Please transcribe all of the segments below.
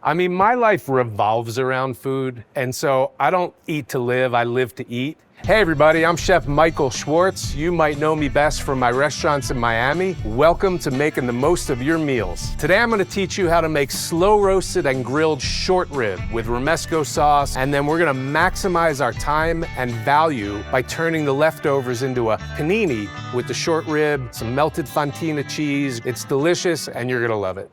I mean, my life revolves around food, and so I don't eat to live, I live to eat. Hey everybody, I'm Chef Michael Schwartz. You might know me best from my restaurants in Miami. Welcome to making the most of your meals. Today I'm gonna teach you how to make slow roasted and grilled short rib with romesco sauce, and then we're gonna maximize our time and value by turning the leftovers into a panini with the short rib, some melted fontina cheese. It's delicious and you're gonna love it.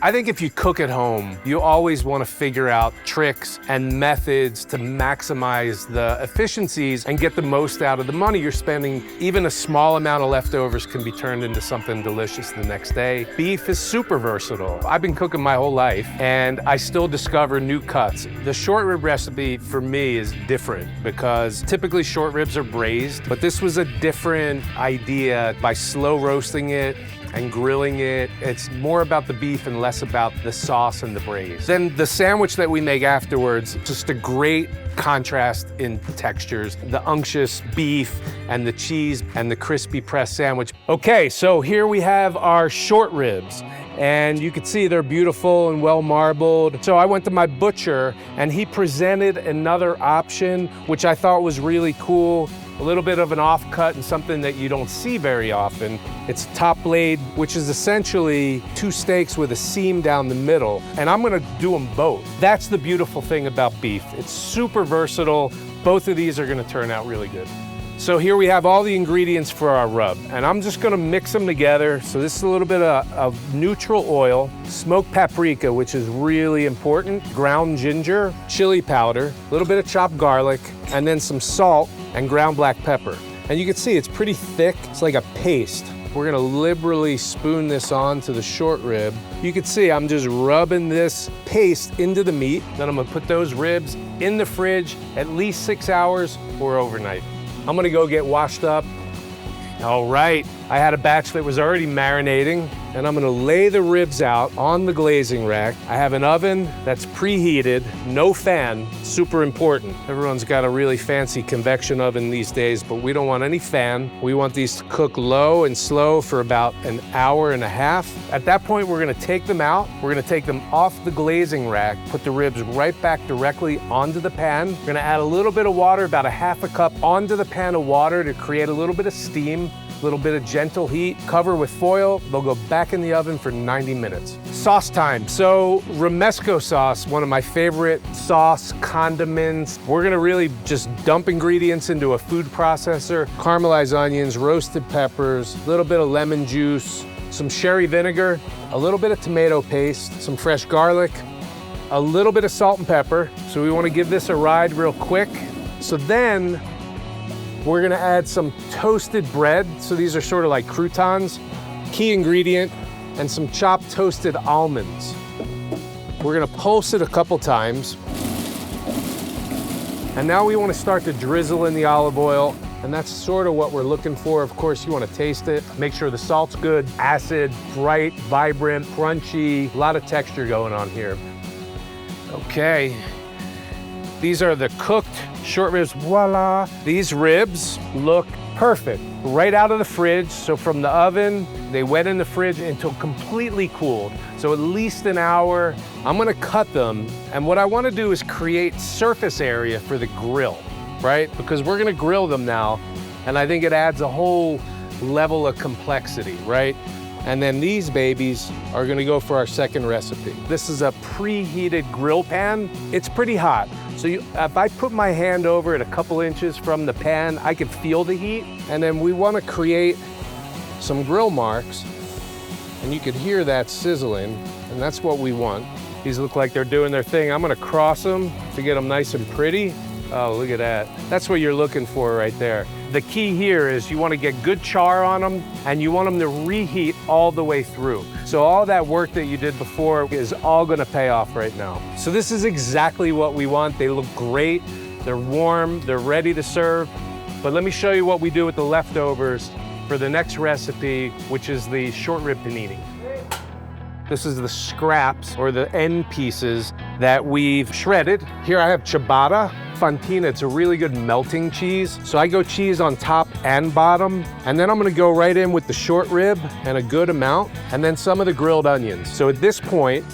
I think if you cook at home, you always want to figure out tricks and methods to maximize the efficiencies and get the most out of the money you're spending. Even a small amount of leftovers can be turned into something delicious the next day. Beef is super versatile. I've been cooking my whole life and I still discover new cuts. The short rib recipe for me is different because typically short ribs are braised, but this was a different idea by slow roasting it and grilling it. It's more about the beef and less about the sauce and the braise. Then the sandwich that we make afterwards, just a great contrast in textures. The unctuous beef and the cheese and the crispy pressed sandwich. Okay, so here we have our short ribs. And you can see they're beautiful and well marbled. So I went to my butcher and he presented another option, which I thought was really cool. A little bit of an offcut and something that you don't see very often. It's top blade, which is essentially two steaks with a seam down the middle. And I'm gonna do them both. That's the beautiful thing about beef. It's super versatile. Both of these are gonna turn out really good. So here we have all the ingredients for our rub, and I'm just gonna mix them together. So this is a little bit of neutral oil, smoked paprika, which is really important, ground ginger, chili powder, a little bit of chopped garlic, and then some salt and ground black pepper. And you can see it's pretty thick. It's like a paste. We're gonna liberally spoon this onto the short rib. You can see I'm just rubbing this paste into the meat. Then I'm gonna put those ribs in the fridge at least 6 hours or overnight. I'm gonna go get washed up. All right, I had a batch that was already marinating, and I'm gonna lay the ribs out on the glazing rack. I have an oven that's preheated, no fan, super important. Everyone's got a really fancy convection oven these days, but we don't want any fan. We want these to cook low and slow for about an hour and a half. At that point, we're gonna take them out. We're gonna take them off the glazing rack, put the ribs right back directly onto the pan. We're gonna add a little bit of water, about a half a cup onto the pan of water to create a little bit of steam. A little bit of gentle heat, cover with foil. They'll go back in the oven for 90 minutes. Sauce time. So romesco sauce, one of my favorite sauce condiments. We're gonna really just dump ingredients into a food processor. Caramelized onions, roasted peppers, a little bit of lemon juice, some sherry vinegar, a little bit of tomato paste, some fresh garlic, a little bit of salt and pepper. So we wanna give this a ride real quick. So then, we're gonna add some toasted bread. So these are sort of like croutons, key ingredient, and some chopped toasted almonds. We're gonna pulse it a couple times. And now we wanna start to drizzle in the olive oil, and that's sort of what we're looking for. Of course, you wanna taste it, make sure the salt's good, acid, bright, vibrant, crunchy, a lot of texture going on here. Okay. These are the cooked short ribs, voila. These ribs look perfect, right out of the fridge. So from the oven, they went in the fridge until completely cooled. So at least an hour. I'm gonna cut them. And what I wanna do is create surface area for the grill, right? Because we're gonna grill them now. And I think it adds a whole level of complexity, right? And then these babies are gonna go for our second recipe. This is a preheated grill pan. It's pretty hot. So if I put my hand over it a couple inches from the pan, I can feel the heat. And then we wanna create some grill marks. And you can hear that sizzling, and that's what we want. These look like they're doing their thing. I'm gonna cross them to get them nice and pretty. Oh, look at that. That's what you're looking for right there. The key here is you want to get good char on them, and you want them to reheat all the way through. So all that work that you did before is all going to pay off right now. So this is exactly what we want. They look great. They're warm. They're ready to serve. But let me show you what we do with the leftovers for the next recipe, which is the short rib panini. This is the scraps or the end pieces that we've shredded. Here I have ciabatta. Fontina, it's a really good melting cheese. So I go cheese on top and bottom, and then I'm gonna go right in with the short rib and a good amount, and then some of the grilled onions. So at this point,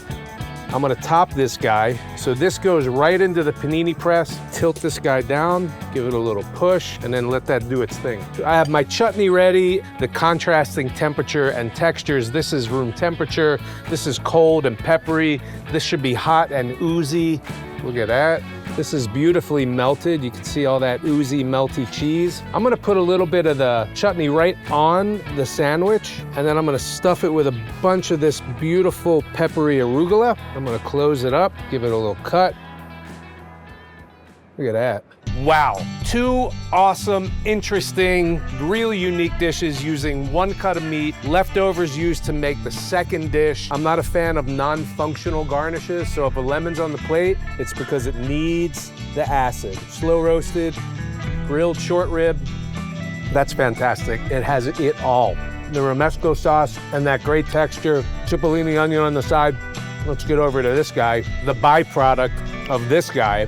I'm gonna top this guy. So this goes right into the panini press. Tilt this guy down, give it a little push, and then let that do its thing. I have my chutney ready, the contrasting temperature and textures. This is room temperature. This is cold and peppery. This should be hot and oozy. Look at that. This is beautifully melted. You can see all that oozy, melty cheese. I'm gonna put a little bit of the chutney right on the sandwich, and then I'm gonna stuff it with a bunch of this beautiful peppery arugula. I'm gonna close it up, give it a little cut. Look at that. Wow, 2 awesome, interesting, really unique dishes using 1 cut of meat, leftovers used to make the second dish. I'm not a fan of non-functional garnishes, so if a lemon's on the plate, it's because it needs the acid. Slow roasted, grilled short rib, that's fantastic. It has it all. The romesco sauce and that great texture, cipollini onion on the side. Let's get over to this guy, the byproduct of this guy.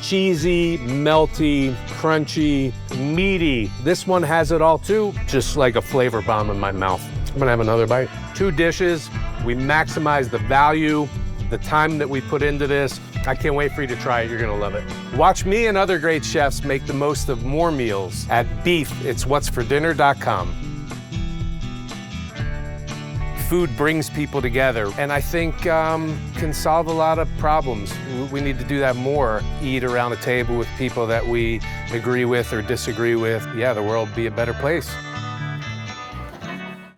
Cheesy, melty, crunchy, meaty. This one has it all too, just like a flavor bomb in my mouth. I'm gonna have another bite. 2 dishes, we maximize the value, the time that we put into this. I can't wait for you to try it, you're gonna love it. Watch me and other great chefs make the most of more meals at beefitswhatsfordinner.com. Food brings people together, and I think can solve a lot of problems. We need to do that more. Eat around a table with people that we agree with or disagree with. Yeah, the world would be a better place.